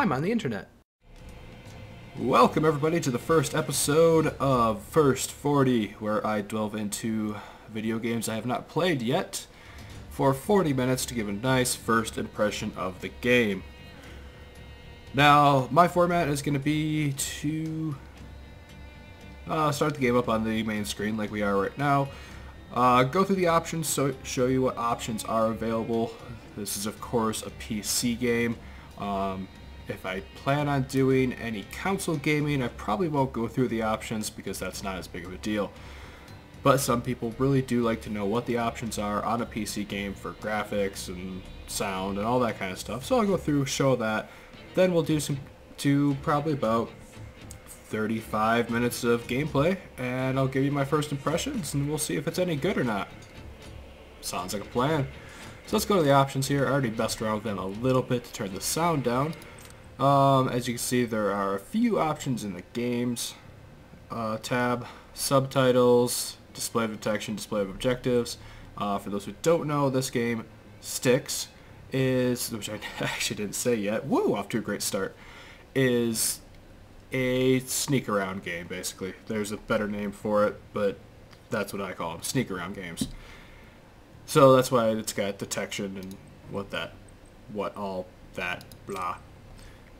I'm on the internet. Welcome everybody to the first episode of First 40, where I delve into video games I have not played yet for 40 minutes to give a nice first impression of the game. Now, my format is going to be to start the game up on the main screen like we are right now. Go through the options, show you what options are available. This is of course a PC game. If I plan on doing any console gaming, I probably won't go through the options because that's not as big of a deal. But some people really do like to know what the options are on a PC game for graphics and sound and all that kind of stuff. So I'll go through, show that. Then we'll do probably about 35 minutes of gameplay, and I'll give you my first impressions, and we'll see if it's any good or not. Sounds like a plan. So let's go to the options here. I already messed around with them a little bit to turn the sound down. As you can see, there are a few options in the games tab. Subtitles, display of detection, display of objectives. For those who don't know, this game, Styx, which I actually didn't say yet, woo, off to a great start, is a sneak around game, basically. There's a better name for it, but that's what I call them, sneak around games. So that's why it's got detection and all that blah.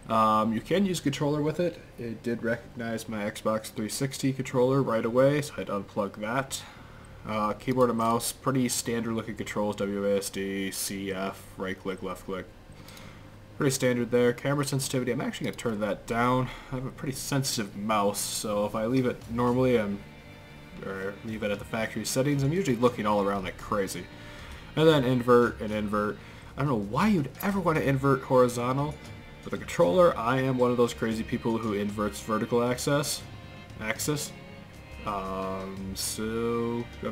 You can use a controller with it. It did recognize my Xbox 360 controller right away, so I'd unplug that. Keyboard and mouse, pretty standard looking controls, WASD, CF, right click, left click. Pretty standard there. Camera sensitivity, I'm actually going to turn that down. I have a pretty sensitive mouse, so if I leave it normally or leave it at the factory settings, I'm usually looking all around like crazy. And then invert and invert. I don't know why you'd ever want to invert horizontal. With a controller, I am one of those crazy people who inverts vertical axis. So I'm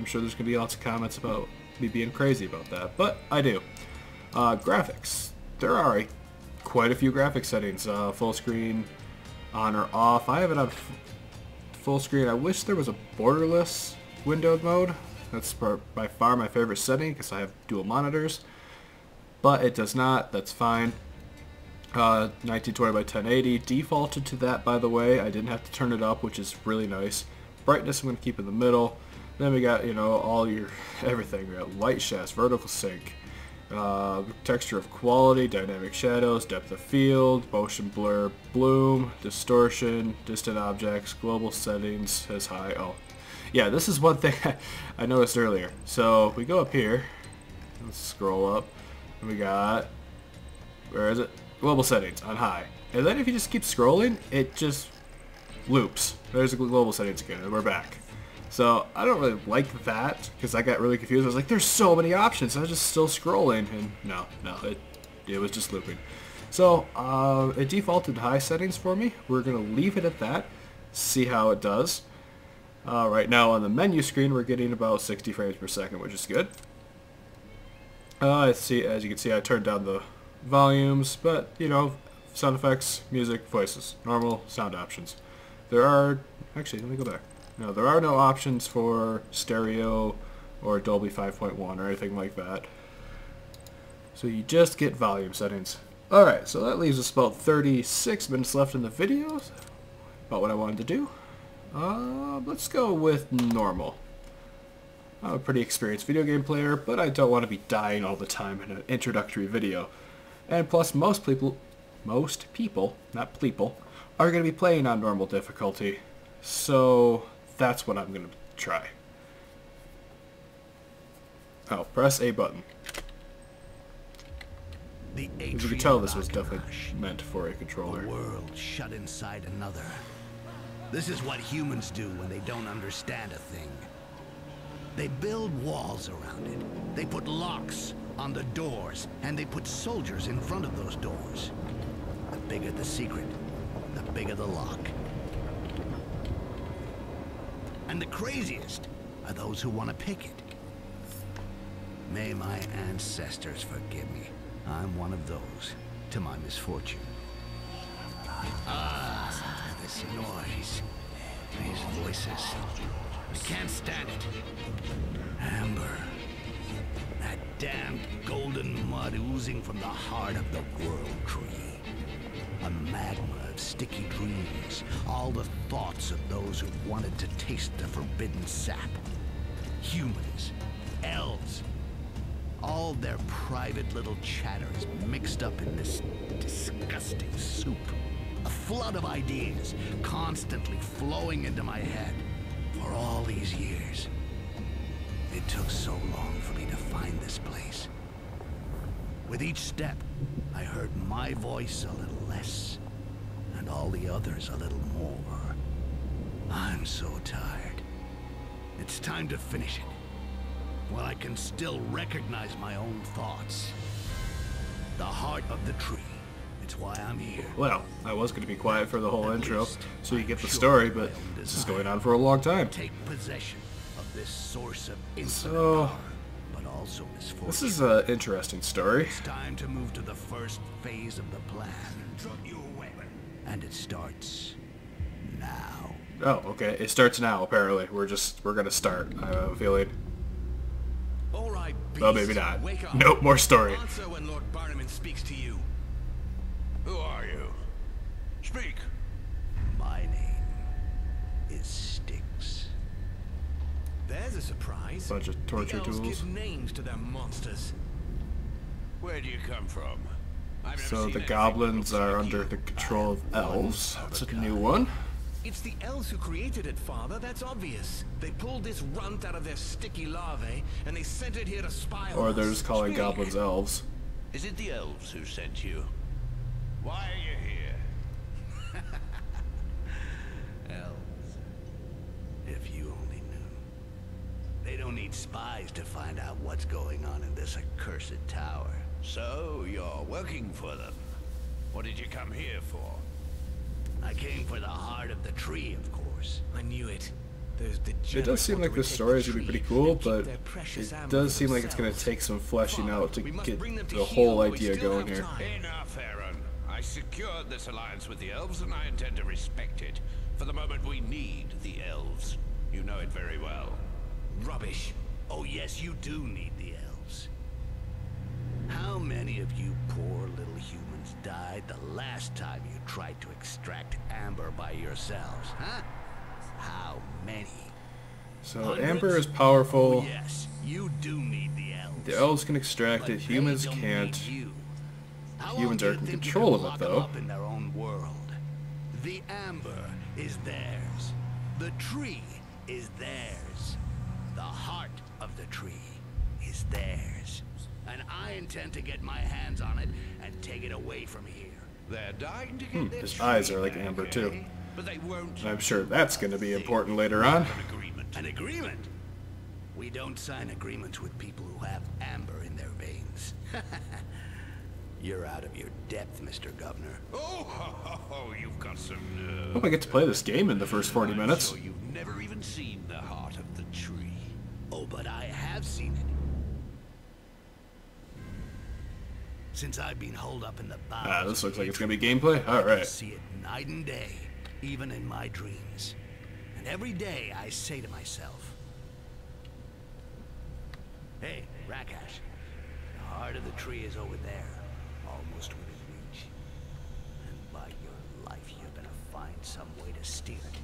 sure there's going to be lots of comments about me being crazy about that, but I do. Graphics. There are quite a few graphic settings. Full screen, on or off. I have it on full screen. I wish there was a borderless windowed mode. That's by far my favorite setting because I have dual monitors, but it does not. That's fine. 1920 by 1080 defaulted to that, by the way. I didn't have to turn it up, which is really nice. Brightness I'm going to keep in the middle. Then we got, all your everything. We got light shafts, vertical sync, texture of quality, dynamic shadows, depth of field, motion blur, bloom, distortion, distant objects, global settings as high. Oh, yeah, this is one thing I noticed earlier. So we go up here. Let's scroll up. And we got, where is it? Global settings on high. And then if you just keep scrolling, it just loops. There's the global settings again, and we're back. So I don't really like that because I got really confused. I was like, there's so many options. I was just still scrolling, and no, it was just looping. So it defaulted to high settings for me. We're gonna leave it at that. See how it does. Right now on the menu screen, we're getting about 60 frames per second, which is good. As you can see, I turned down the volumes, but sound effects, music, voices, normal sound options. There are actually, let me go back. No, there are no options for stereo or Dolby 5.1 or anything like that. So you just get volume settings. Alright, so that leaves us about 36 minutes left in the video. About what I wanted to do. Let's go with normal. I'm a pretty experienced video game player, but I don't want to be dying all the time in an introductory video. And plus, most people, not pleeple, are going to be playing on normal difficulty. So that's what I'm going to try. Oh, press A button. As you can tell, this was definitely meant for a controller. A world shut inside another. This is what humans do when they don't understand a thing. They build walls around it. They put locks on the doors, and they put soldiers in front of those doors. The bigger the secret, the bigger the lock. And the craziest are those who want to pick it. May my ancestors forgive me. I'm one of those, to my misfortune. This noise, these voices. I can't stand it. Amber. That damn golden mud oozing from the heart of the world tree. A magma of sticky dreams. All the thoughts of those who wanted to taste the forbidden sap. Humans. Elves. All their private little chatters mixed up in this disgusting soup. A flood of ideas constantly flowing into my head for all these years. It took so long for me to find this place. With each step, I heard my voice a little less, and all the others a little more. I'm so tired. It's time to finish it. While I can still recognize my own thoughts. The heart of the tree. It's why I'm here. Well, I was going to be quiet for the whole intro, so you get the story, but this is going on for a long time. Take possession of this source of infinite So, power, but also misfortune. this is an interesting story. It's time to move to the first phase of the plan. Drop your weapon. And it starts now. Oh, okay. It starts now, apparently. We're going to start, I have a feeling. All right, beast, Well, maybe not. wake up. Nope, more story. Answer when Lord Barnaman speaks to you. Who are you? Speak. My name is Styx. There's a surprise. Bunch of torture the elves tools. give names to their monsters. Where do you come from? I've never So seen the anything goblins that looks are like under you. the control of elves. That's a new one. It's the elves who created it, Father. That's obvious. They pulled this runt out of their sticky larvae, and they sent it here to spy on Or us. they're just calling Speak. goblins elves. Is it the elves who sent you? Why are you here? Elves. If you only knew. They don't need spies to find out what's going on in this accursed tower. So, you're working for them. What did you come here for? I came for the heart of the tree, of course. I knew it. Those It degenerates does seem want like to this retake story the is going to be tree pretty cool, and keep but their precious it amber does for seem like it's going to themselves. take some fleshing Father, out to we must get bring them to the heel whole while we idea still going have here. time. Enough, Aaron. I secured this alliance with the elves, and I intend to respect it. For the moment, we need the elves. You know it very well. Rubbish. Oh yes, you do need the elves. How many of you poor little humans died the last time you tried to extract amber by yourselves, huh? How many? So Hundreds? amber is Oh powerful. yes, you do need the elves. The elves can extract But it. Humans they don't can't. need you. How Humans long are do you in think you control can of it, lock 'em though. up in their own world? The amber is theirs. The tree is theirs. The heart of the tree is theirs. And I intend to get my hands on it and take it away from here. They're dying to get their His tree eyes are like back, amber, eh? too. But they won't. And I'm sure that's going to be They important later on. have an agreement. An agreement? We don't sign agreements with people who have amber in their veins. You're out of your depth, Mr. Governor. Oh, you've got some nerve. Hope I get to play this game in the first 40 minutes. So you've never even seen the heart of the tree. Oh, but I have seen it. Since I've been holed up in the bowels. Ah, this of looks like it's hatred, going to be gameplay. I Alright. see it night and day, even in my dreams. And every day I say to myself, hey, Rakash, the heart of the tree is over there, almost within reach. And by your life, you're gonna find some way to steal it.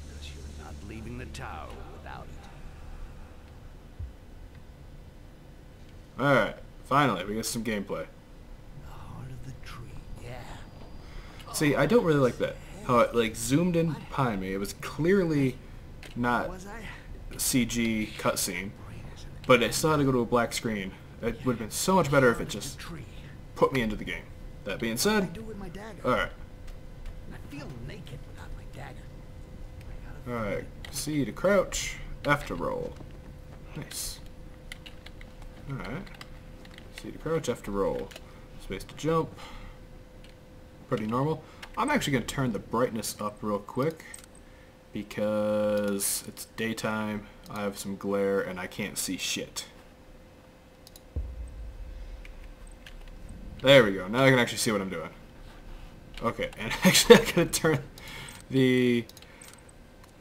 Because you're not leaving the tower without it. Alright. Finally, we get some gameplay. The heart of the tree, yeah. See, I don't really like that. How it like zoomed in behind me. It was clearly not Was I? CG cutscene, but it still had to go to a black screen. It would have been so much better if it just Tree. put me into the game. That being said, Do with my dagger. alright. I feel naked without my dagger. Alright. C to crouch, F to roll. Nice. Alright. C to crouch, F to roll. Space to jump. Pretty normal. I'm actually going to turn the brightness up real quick because it's daytime, I have some glare, and I can't see shit. There we go. Now I can actually see what I'm doing. Okay, and actually I'm going to turn the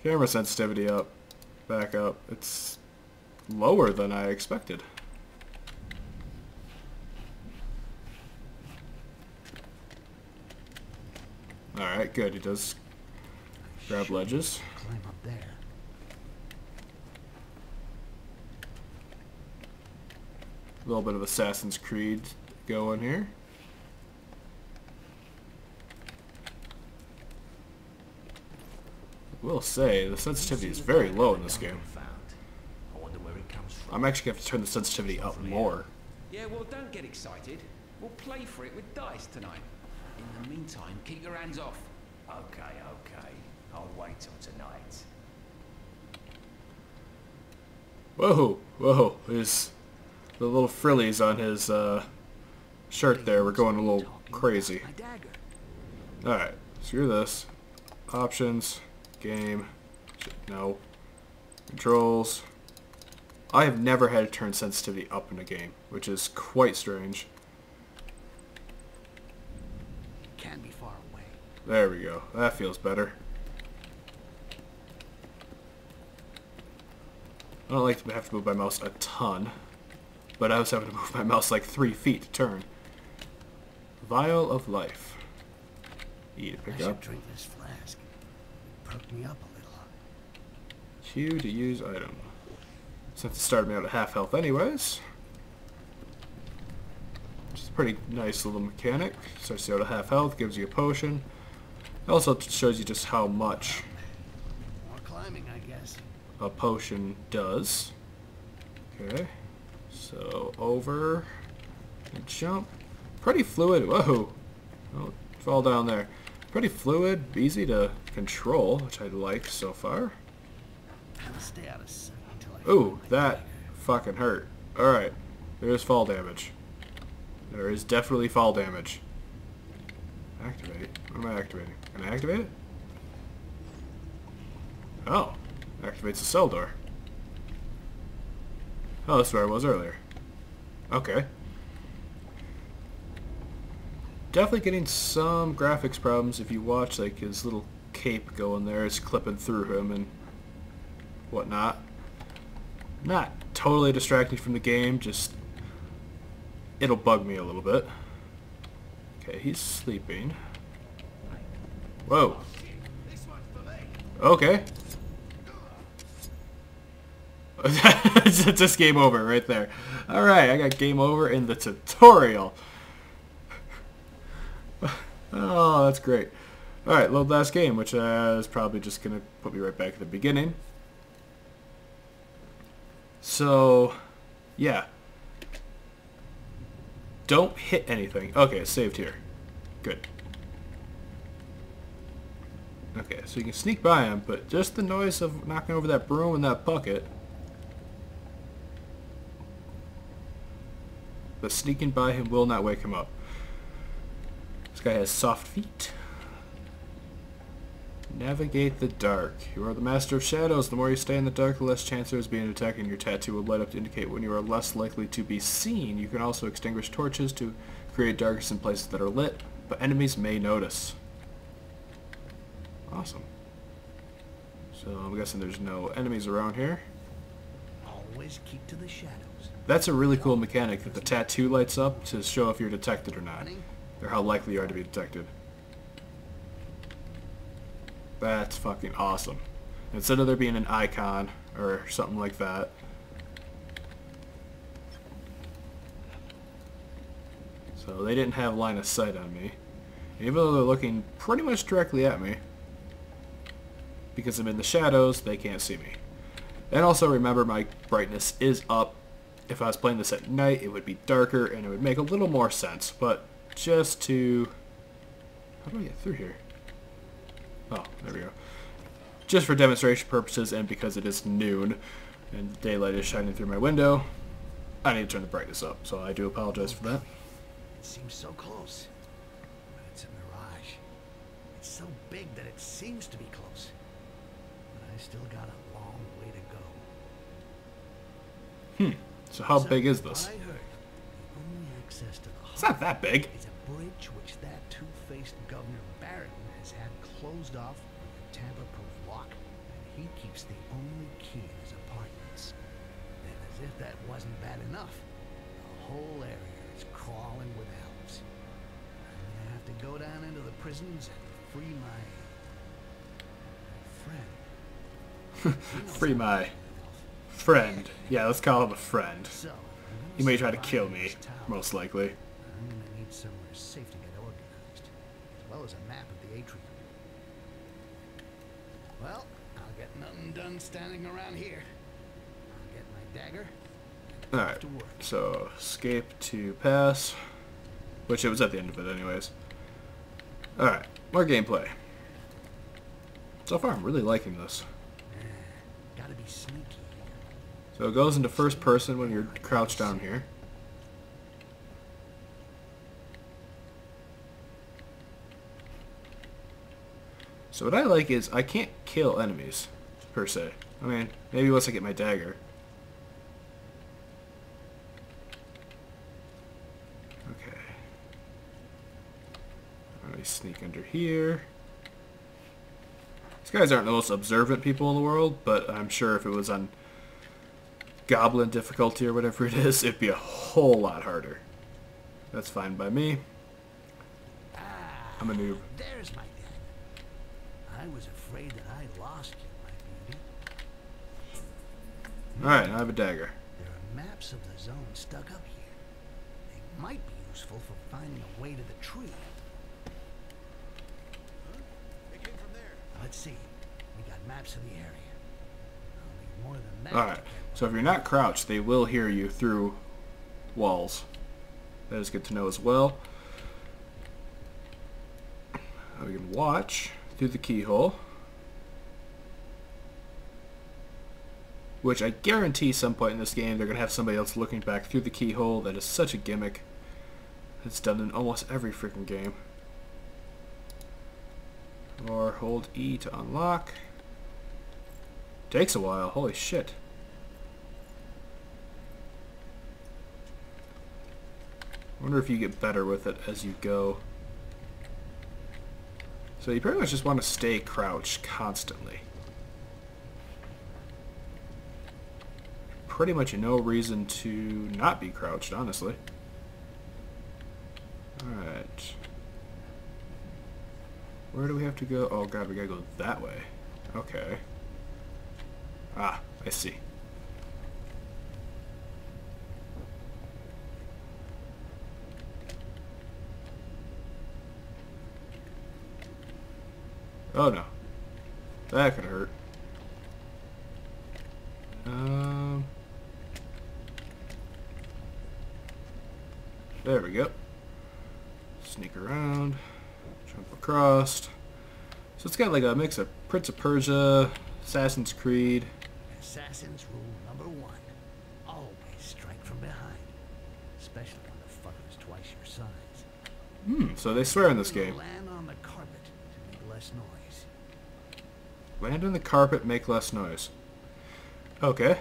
camera sensitivity up, back up. It's lower than I expected. Alright, good. He does grab ledges. Climb up there. A little bit of Assassin's Creed going here. I will say, the sensitivity is very low in this game. I wonder where it comes from. I'm actually going to have to turn the sensitivity up more. Yeah, well, don't get excited. We'll play for it with dice tonight. In the meantime, keep your hands off. Okay, okay. I'll wait till tonight. Whoa, whoa. His, the little frillies on his shirt there were going a little crazy. My dagger. Alright, screw this. Options, game, no. Controls. I have never had to turn sensitivity up in a game, which is quite strange. Can be far away. There we go. That feels better. I don't like to have to move my mouse a ton, but I was having to move my mouse like 3 feet to turn. Vial of Life. E to I pick should up. drink this flask. Perk me up a little. Q to use item. Since it started me out at half health anyways. Which is a pretty nice little mechanic. Starts you out at half health, gives you a potion. It also shows you just how much More climbing, I guess. a potion does. Okay. So over and jump. Pretty fluid. Whoa. Don't fall down there. Pretty fluid, easy to control, which I like so far. I'll stay out of sight until I Ooh, find my that dagger. fucking hurt. Alright. There's fall damage. There is definitely fall damage. Activate. What am I activating? Can I activate it? Oh. Activates the cell door. Oh, that's where I was earlier. Okay. Definitely getting some graphics problems if you watch like his little cape going there. It's clipping through him and whatnot. Not totally distracting from the game, just it'll bug me a little bit. Okay, he's sleeping. Whoa. Okay. It's just game over right there. Alright, I got game over in the tutorial. Oh, that's great. Alright, load last game, which is probably just going to put me right back at the beginning. So, yeah. Don't hit anything. Okay, it's saved here. Good. Okay, so you can sneak by him, but just the noise of knocking over that broom and that bucket. But sneaking by him will not wake him up. This guy has soft feet. Navigate the dark. You are the master of shadows. The more you stay in the dark, the less chance there is of being attacked, and your tattoo will light up to indicate when you are less likely to be seen. You can also extinguish torches to create darkness in places that are lit, but enemies may notice. Awesome. So I'm guessing there's no enemies around here. Always keep to the shadows. That's a really cool mechanic that the tattoo lights up to show if you're detected or not, or how likely you are to be detected. That's fucking awesome. Instead of there being an icon or something like that. So they didn't have line of sight on me. Even though they're looking pretty much directly at me, because I'm in the shadows, they can't see me. And also remember, my brightness is up. If I was playing this at night, it would be darker and it would make a little more sense. But just to... How do I get through here? Oh, there we go. Just for demonstration purposes and because it is noon and daylight is shining through my window, I need to turn the brightness up. So I do apologize for that. It seems so close. But it's a mirage. It's so big that it seems to be close. But I still got a long way to go. So how big is this? I heard the only access to the It's not that big. is a bridge which that two-faced Governor Barrington has had closed off with a tamper-proof lock, and he keeps the only key in his apartments. And as if that wasn't bad enough, the whole area is crawling with elves. I'm gonna have to go down into the prisons and free my friend. Free my friend. Yeah, let's call him a friend. So, He may try to kill me, most likely. I'm gonna need somewhere safe to get organized, as well as a map of the atrium. Well, I'll get nothing done standing around here. I'll get my dagger. Alright, so escape to pass, which it was at the end of it anyways. Alright, more gameplay. So far I'm really liking this. Gotta be sneaky. So it goes into first person when you're crouched down here. So what I like is I can't kill enemies, per se. I mean, maybe once I get my dagger. Okay. Let me sneak under here. These guys aren't the most observant people in the world, but I'm sure if it was on Goblin difficulty or whatever it is, it'd be a whole lot harder. That's fine by me. I'm a noob. There's my dagger. I was afraid that I lost you, my beauty. Alright, I have a dagger. There are maps of the zone stuck up here. They might be useful for finding a way to the tree. Let's see. We got maps of the area. I'll need more than that. Alright, so if you're not crouched, they will hear you through walls. That is good to know as well. We can watch through the keyhole, which I guarantee some point in this game they're going to have somebody else looking back through the keyhole. That is such a gimmick. It's done in almost every freaking game. Or hold E to unlock. Takes a while, holy shit. I wonder if you get better with it as you go. So you pretty much just want to stay crouched constantly. Pretty much no reason to not be crouched, honestly. Alright. Where do we have to go? Oh god, we gotta go that way. Okay. Ah, I see. Oh no. That could hurt. There we go. Sneak around. Jump across. So it's got like a mix of Prince of Persia, Assassin's Creed. Assassin's rule number 1. Always strike from behind. Especially when the fucker's twice your size. So they swear in this game. Land on the carpet to make less noise. Land on the carpet, make less noise. Okay.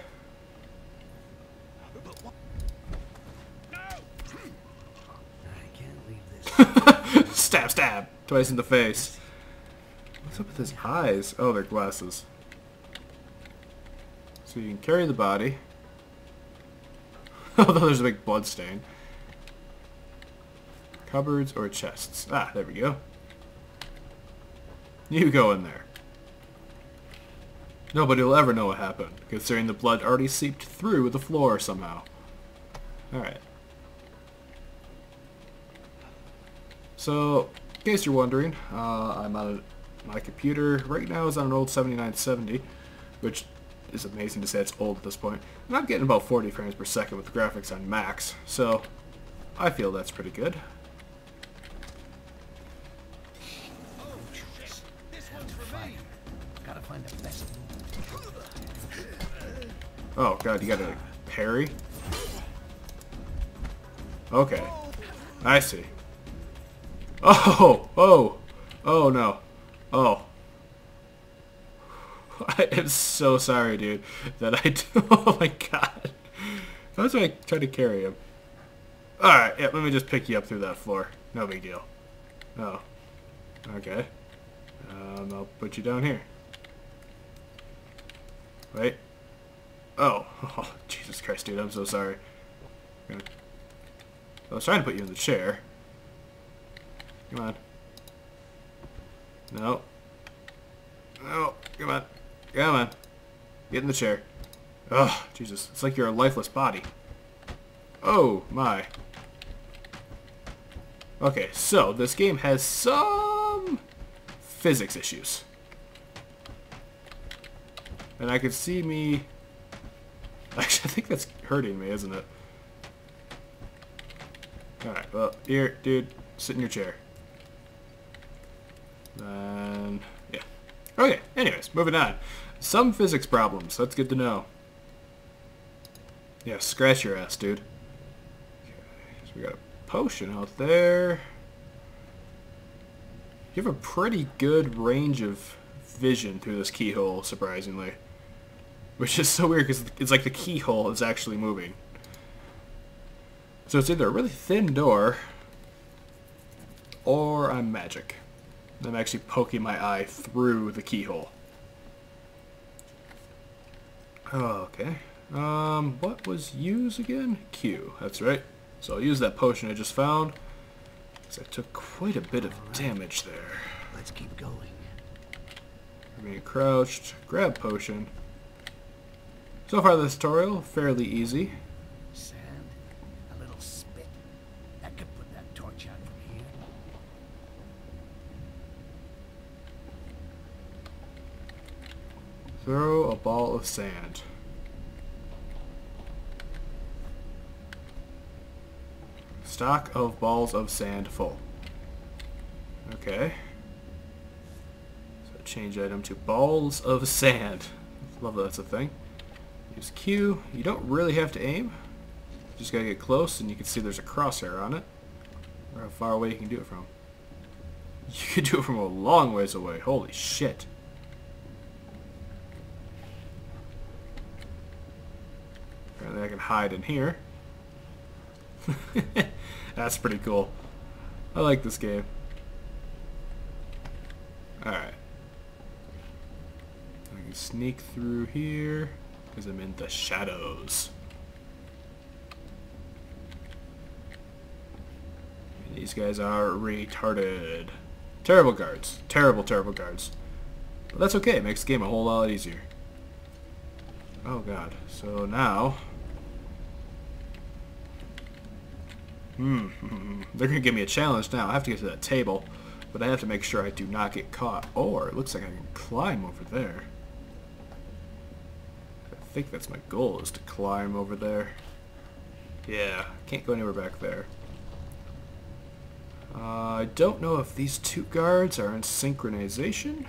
I can't leave this. Stab, stab! Twice in the face. What's up with his eyes? Oh, they're glasses. So you can carry the body. Although there's a big blood stain. Cupboards or chests. Ah, there we go. You go in there. Nobody will ever know what happened, considering the blood already seeped through the floor somehow. Alright. So, in case you're wondering, I'm on my computer right now is on an old 7970, which is amazing to say it's old at this point. And I'm getting about 40 frames per second with the graphics on max, so I feel that's pretty good. Gotta find the best. Oh god, you gotta parry? Okay. I see. Oh! Oh! Oh no. Oh. I am so sorry, dude, that I do. Oh my god. That's why I tried to carry him. Alright, yeah, let me just pick you up through that floor. No big deal. Oh. Okay. I'll put you down here. Wait. Oh. Oh, Jesus Christ, dude, I'm so sorry. I was trying to put you in the chair. Come on. No. No. Come on. Come on. Get in the chair. Oh, Jesus. It's like you're a lifeless body. Oh, my. Okay, so this game has some physics issues. And I can see me... Actually, I think that's hurting me, isn't it? Alright, well, here, dude, sit in your chair. Then, yeah. Okay, anyways, moving on. Some physics problems, that's good to know. Yeah, scratch your ass, dude. Okay, so we got a potion out there. You have a pretty good range of vision through this keyhole, surprisingly. Which is so weird, because it's like the keyhole is actually moving. So it's either a really thin door, or I'm magic. I'm actually poking my eye through the keyhole. Okay. What was use again? Q. That's right. So I'll use that potion I just found, because I took quite a bit of damage there. Let's keep going. Remain crouched. Grab potion. So far this tutorial, fairly easy. Sand, a little spit. That could put that torch out from here. Throw a ball of sand. Stock of balls of sand full. Okay. So change item to balls of sand. Love that that's a thing. Use Q. You don't really have to aim. You just gotta get close, and you can see there's a crosshair on it. Or how far away you can do it from. You can do it from a long ways away. Holy shit. Apparently I can hide in here. That's pretty cool. I like this game. Alright. I can sneak through here, because I'm in the shadows. And these guys are retarded. Terrible guards. Terrible, terrible guards. But that's okay. It makes the game a whole lot easier. Oh god. So now... They're going to give me a challenge now. I have to get to that table, but I have to make sure I do not get caught. Or, it looks like I can climb over there. I think that's my goal, is to climb over there. Yeah, can't go anywhere back there. I don't know if these two guards are in synchronization.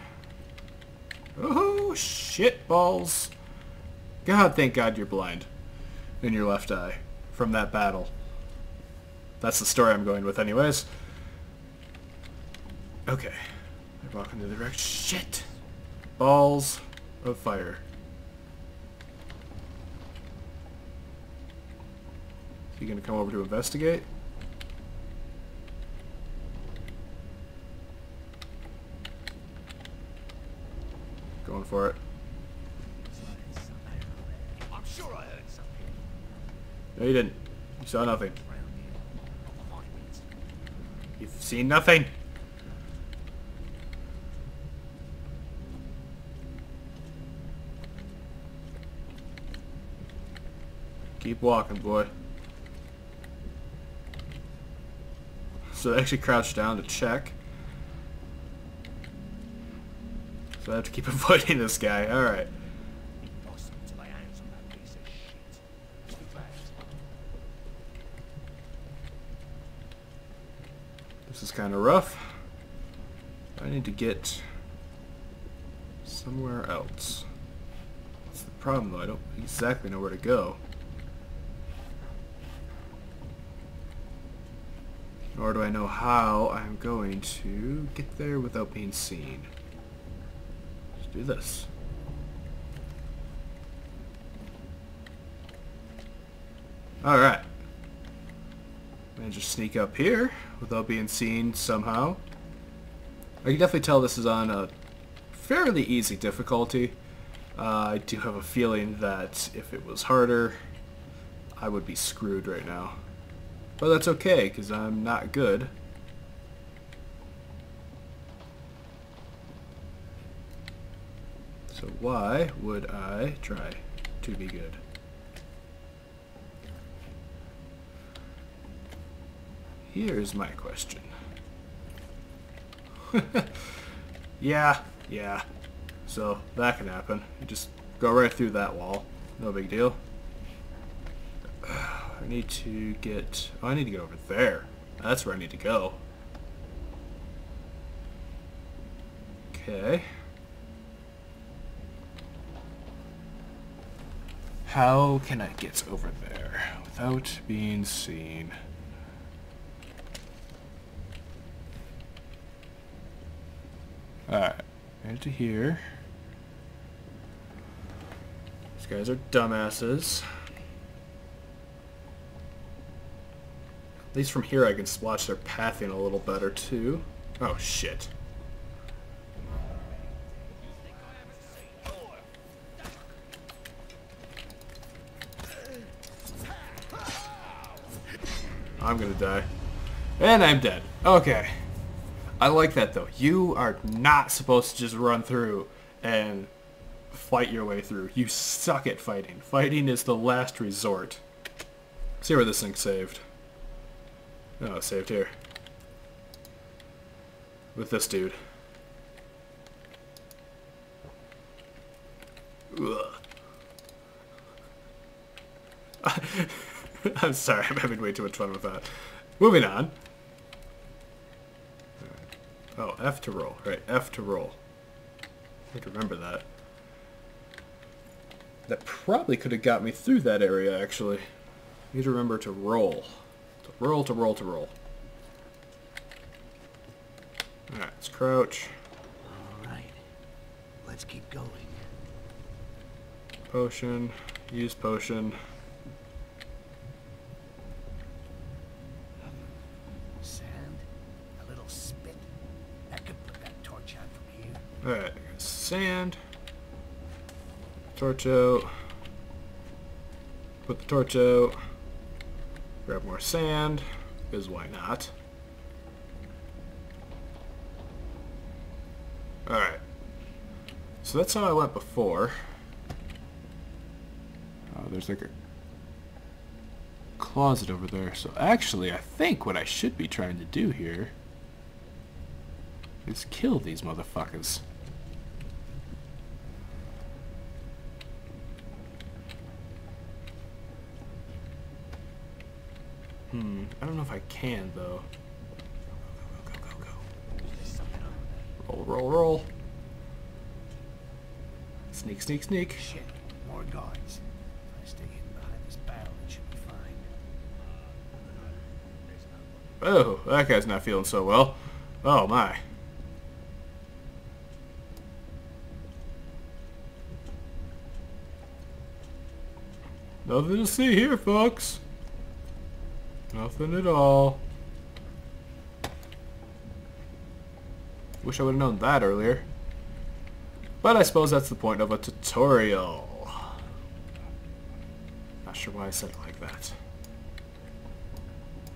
Oh, shit balls. God, thank God you're blind in your left eye from that battle. That's the story I'm going with anyways. Okay. I walk in the direction. Shit! Balls of fire. You gonna come over to investigate? Going for it. I'm sure I heard something. No, you didn't. You saw nothing. You've seen nothing. Keep walking, boy. So I actually crouched down to check. So I have to keep avoiding this guy. Alright. This is kind of rough. I need to get somewhere else. That's the problem though. I don't exactly know where to go. Nor do I know how I'm going to get there without being seen. Let's do this. Alright. Managed to sneak up here without being seen somehow. I can definitely tell this is on a fairly easy difficulty. I do have a feeling that if it was harder, I would be screwed right now. But that's okay, because I'm not good. So why would I try to be good? Here's my question. Yeah. So that can happen. You just go right through that wall. No big deal. I need to get... Oh, I need to get over there. That's where I need to go. Okay. How can I get over there without being seen? Alright, into here. These guys are dumbasses. At least from here I can watch their pathing a little better too. Oh shit. I'm gonna die. And I'm dead. Okay. I like that though. You are not supposed to just run through and fight your way through. You suck at fighting. Fighting is the last resort. See where this thing's saved. Oh, it's saved here. With this dude. Ugh. I'm sorry, I'm having way too much fun with that. Moving on. Oh, F to roll. Right, F to roll. I have to remember that. That probably could have got me through that area, actually. Need to remember to roll. To roll, to roll, to roll. Alright, let's crouch. Alright. Let's keep going. Potion. Use potion. Sand. A little spit. That could put that torch out from here. Alright, sand. Torch out. Put the torch out. Grab more sand, because why not? Alright. So that's how I went before. Oh, there's like a closet over there. So actually, I think what I should be trying to do here is kill these motherfuckers. I don't know if I can, though. Go. Roll, roll, roll. Sneak, sneak, sneak. Shit. More guards. If I stay hidden behind this barrel, it should be fine. Oh, that guy's not feeling so well. Oh, my. Nothing to see here, folks. Nothing at all. Wish I would have known that earlier. But I suppose that's the point of a tutorial. Not sure why I said it like that.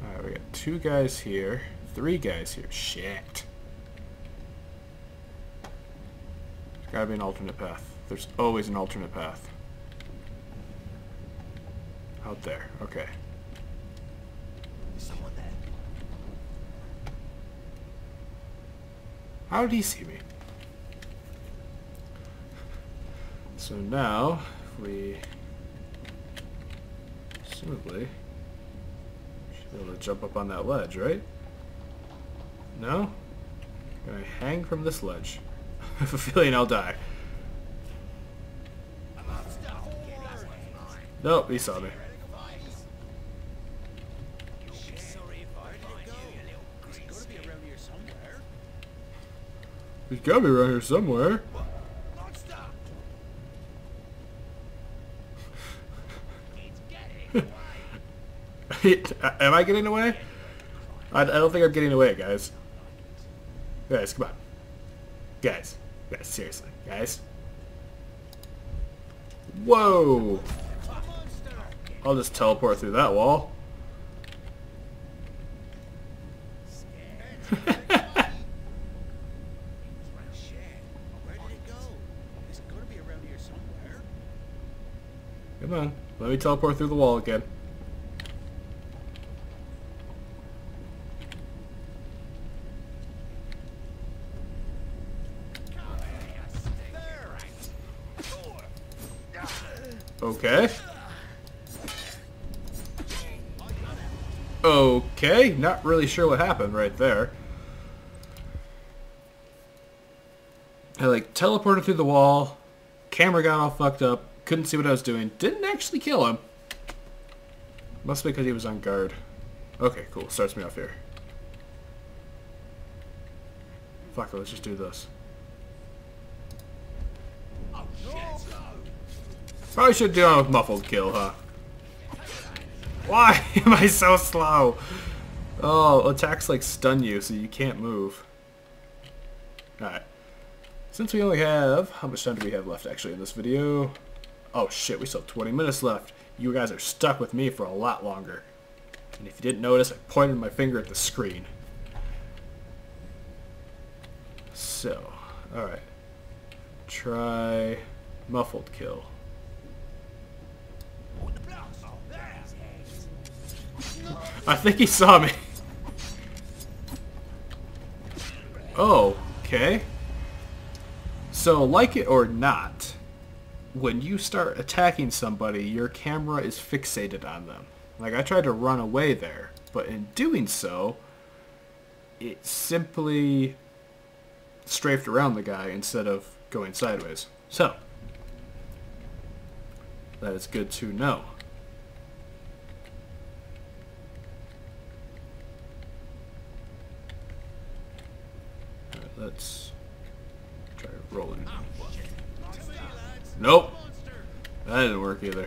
Alright, we got 2 guys here. 3 guys here. Shit. There's gotta be an alternate path. There's always an alternate path. Out there. Okay. Someone there. How did he see me? So now, if we smoothly should be able to jump up on that ledge, right? No? Can I hang from this ledge? I have a feeling I'll die. Nope, he saw me. He's gotta be around here somewhere. Am I getting away? I don't think I'm getting away, guys. Guys, come on. Guys, seriously. Guys. Whoa! I'll just teleport through that wall. Come on. Let me teleport through the wall again. Okay. Okay, not really sure what happened right there. I like teleported through the wall, camera got all fucked up, couldn't see what I was doing, didn't actually kill him. Must be because he was on guard. Okay, cool, starts me off here. Fuck it, let's just do this. Probably should do it with muffled kill, huh? Why am I so slow? Oh, attacks like stun you so you can't move. Alright. Since we only have... How much time do we have left actually in this video? Oh shit, we still have 20 minutes left. You guys are stuck with me for a lot longer. And if you didn't notice, I pointed my finger at the screen. So, alright. Try muffled kill. I think he saw me. Oh, okay. So, like it or not, when you start attacking somebody, your camera is fixated on them. Like, I tried to run away there, but in doing so, it simply strafed around the guy instead of going sideways. So, that is good to know. Let's try rolling. Nope. That didn't work either.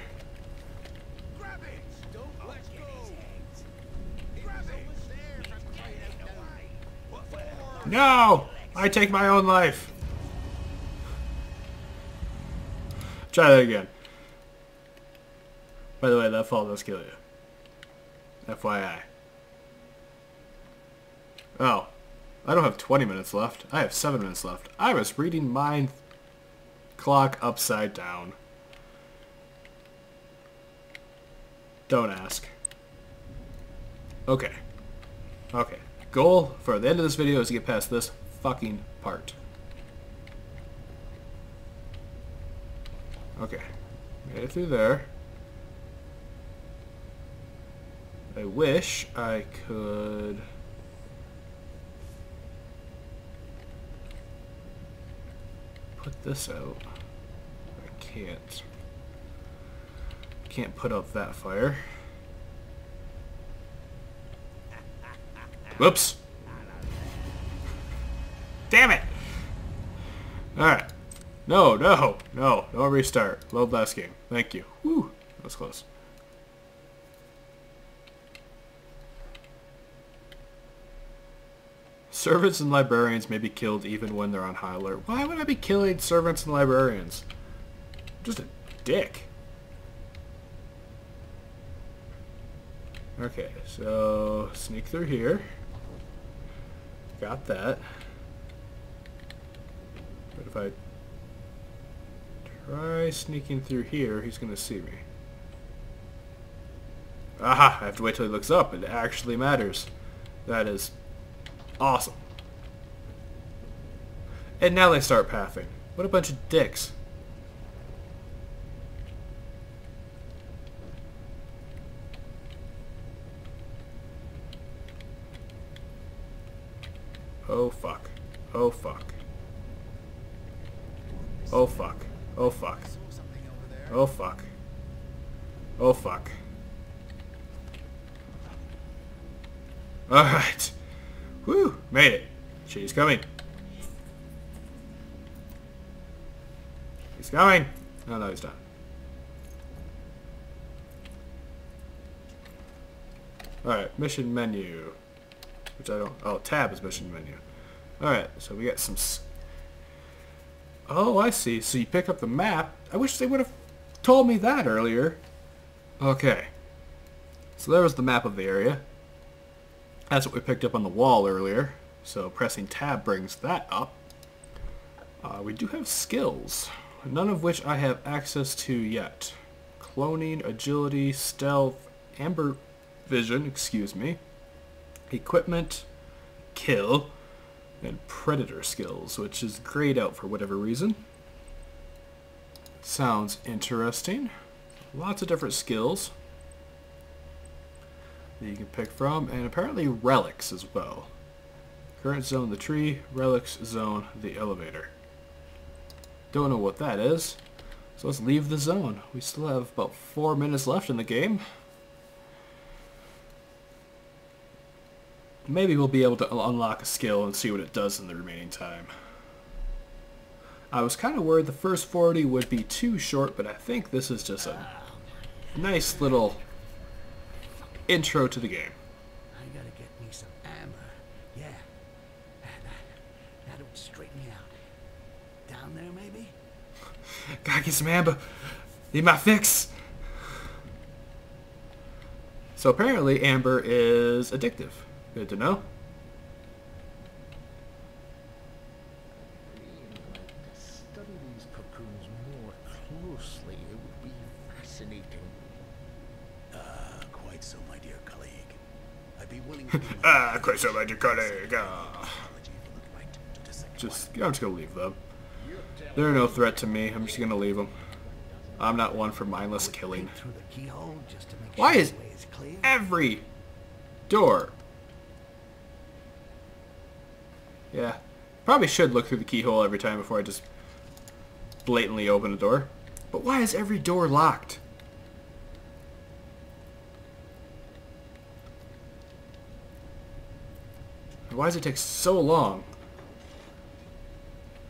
No! I take my own life. Try that again. By the way, that fall does kill you. FYI. Oh. I don't have 20 minutes left. I have 7 minutes left. I was reading my clock upside down. Don't ask. Okay. Okay. Goal for the end of this video is to get past this fucking part. Okay. Made it through there. I wish I could... put this out. I can't. Can't put out that fire. Whoops. Damn it! Alright. No, no, no. Don't restart. Load last game. Thank you. Whew. That was close. Servants and librarians may be killed even when they're on high alert. Why would I be killing servants and librarians? I'm just a dick. Okay, so sneak through here. Got that. But if I try sneaking through here, he's going to see me. Aha! I have to wait till he looks up. It actually matters. That is awesome. And now they start pathing. What a bunch of dicks. Oh fuck. Oh fuck. Oh fuck. Oh fuck. Oh fuck. Oh fuck. Alright. Whew. Made it. She's coming. He's coming. Oh no, he's done. Alright, mission menu. Which I don't... Oh, tab is mission menu. Alright, so we got some... Oh, I see. So you pick up the map. I wish they would have told me that earlier. Okay. So there was the map of the area. That's what we picked up on the wall earlier. So pressing tab brings that up. We do have skills. None of which I have access to yet. cloning, agility, stealth, amber vision, excuse me, equipment, kill, and predator skills, which is grayed out for whatever reason. Sounds interesting. Lots of different skills that you can pick from, and apparently relics as well. Current zone, the tree. Relics zone, the elevator. Don't know what that is, so let's leave the zone. We still have about 4 minutes left in the game. Maybe we'll be able to unlock a skill and see what it does in the remaining time. I was kind of worried the first 40 would be too short, but I think this is just a nice little intro to the game. I gotta get me some amber. Yeah. That would straighten me out. Down there, maybe? Gotta get some amber. Need my fix. So apparently amber is addictive. Good to know. To study these cocoons more closely, it would be fascinating. Quite so, my dear colleague. I'd be willing to give my Quite so, my dear colleague. apology for the right to dissect I'm just gonna leave them. They're no threat to me. I'm just gonna leave them. I'm not one for mindless killing. through the keyhole just to make Why sure is the way is clear. every door? Yeah, probably should look through the keyhole every time before I just blatantly open a door. But why is every door locked? Why does it take so long?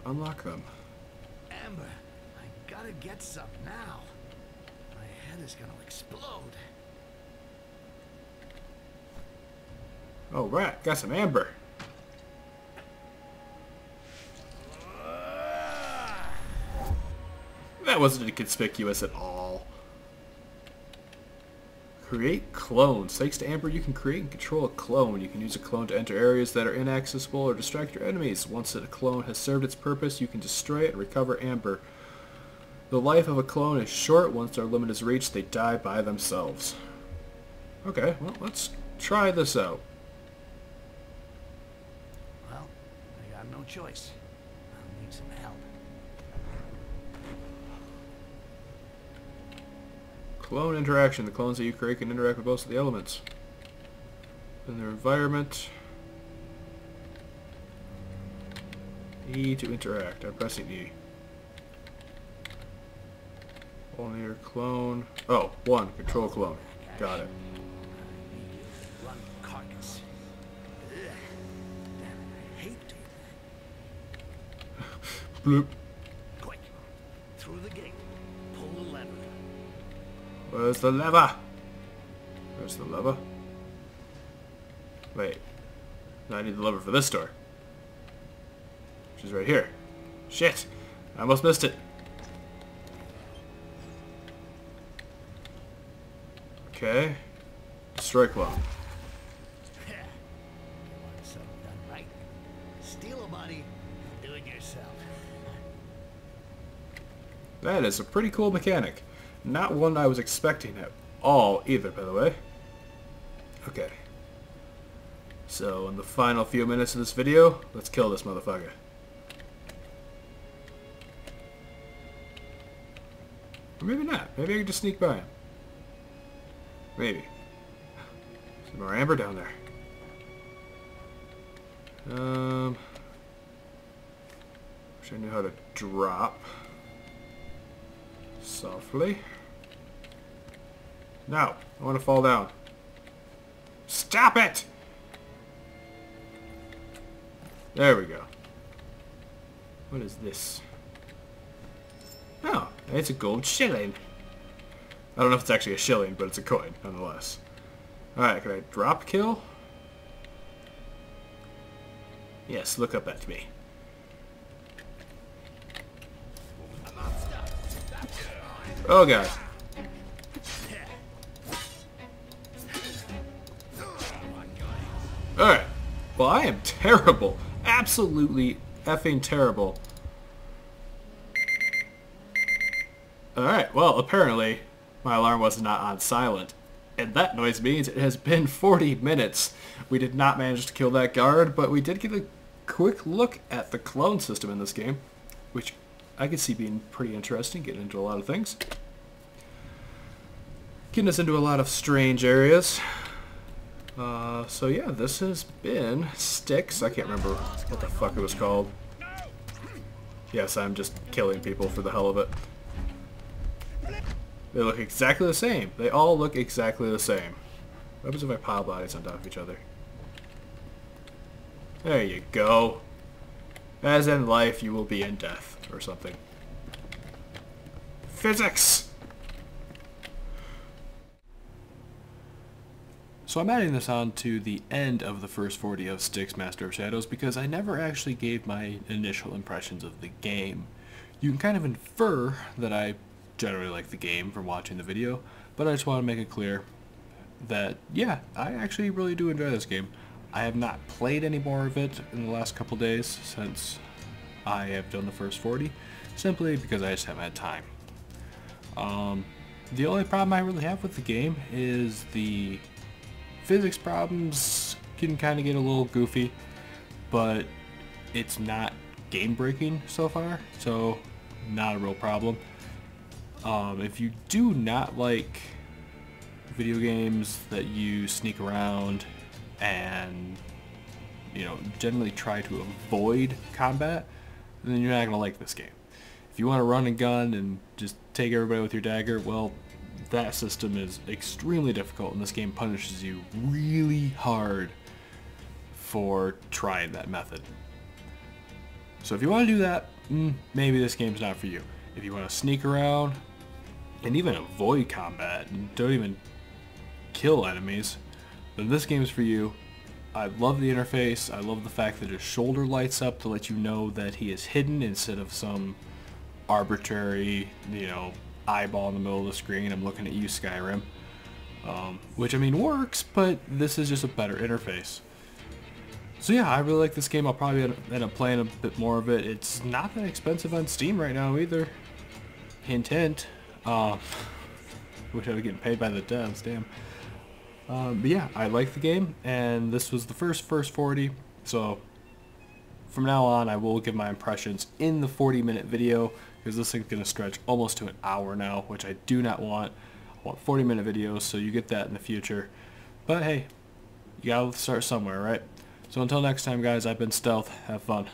Unlock them. Amber, I gotta get some now. My head is gonna explode. Oh, right, got some amber. That wasn't inconspicuous at all. Create clones. Thanks to Amber, you can create and control a clone. You can use a clone to enter areas that are inaccessible or distract your enemies. Once a clone has served its purpose, you can destroy it and recover Amber. The life of a clone is short. Once their limit is reached, they die by themselves. Okay, well, let's try this out. Well, I got no choice. I'll need some help. Clone interaction. The clones that you create can interact with most of the elements in their environment. E to interact. I'm pressing E. Only your clone. Oh, one. Control clone. Got it. Run carcass. Ugh. Damn it, I hate doing Bloop. that. Quick. Through the gate. Pull the lever. Where's the lever? Where's the lever? Wait. No, I need the lever for this door. Which is right here. Shit! I almost missed it. Okay. Destroy clone. You want something done right? Steal a body and do it yourself. That is a pretty cool mechanic. Not one I was expecting at all either, by the way. Okay. So, in the final few minutes of this video, let's kill this motherfucker. Or maybe not. Maybe I can just sneak by him. Maybe. Some more amber down there. Wish I knew how to drop. Softly. No, I want to fall down. Stop it! There we go. What is this? Oh, it's a gold shilling. I don't know if it's actually a shilling, but it's a coin, nonetheless. Alright, can I drop kill? Yes, look up at me. Oh god. Alright. Well, I am terrible. Absolutely effing terrible. Alright, well, apparently My alarm was not on silent. And that noise means it has been 40 minutes. We did not manage to kill that guard, but we did get a quick look at the clone system in this game, which I could see being pretty interesting, getting into a lot of things. Getting us into a lot of strange areas. So yeah, this has been Styx. I can't remember what the fuck it was called. Yes, I'm just killing people for the hell of it. They look exactly the same. They all look exactly the same. What happens if I pile bodies on top of each other? There you go. As in life, you will be in death, or something. Physics! So I'm adding this on to the end of the first 40 of Styx Master of Shadows because I never actually gave my initial impressions of the game. You can kind of infer that I generally like the game from watching the video, but I just want to make it clear that, yeah, I actually really do enjoy this game. I have not played any more of it in the last couple days since I have done the first 40, simply because I just haven't had time. The only problem I really have with the game is the physics problems can kind of get a little goofy, but it's not game breaking so far, so not a real problem. If you do not like video games that you sneak around and, you know, generally try to avoid combat, then you're not going to like this game. If you want to run and gun and just take everybody with your dagger, well, that system is extremely difficult, and this game punishes you really hard for trying that method. So if you want to do that, maybe this game's not for you. If you want to sneak around and even avoid combat and don't even kill enemies, then this game is for you. I love the interface. I love the fact that his shoulder lights up to let you know that he is hidden instead of some arbitrary, you know, eyeball in the middle of the screen. I'm looking at you, Skyrim. Which, I mean, works, but this is just a better interface. So yeah, I really like this game. I'll probably end up playing a bit more of it. It's not that expensive on Steam right now either. Hint, hint. Wish I was getting paid by the devs, damn. But yeah, I like the game, and this was the first 40, so from now on I will give my impressions in the 40-minute video, because this thing's going to stretch almost to an hour now, which I do not want. I want 40-minute videos, so you get that in the future. But hey, you gotta start somewhere, right? So until next time, guys, I've been Stealth. Have fun.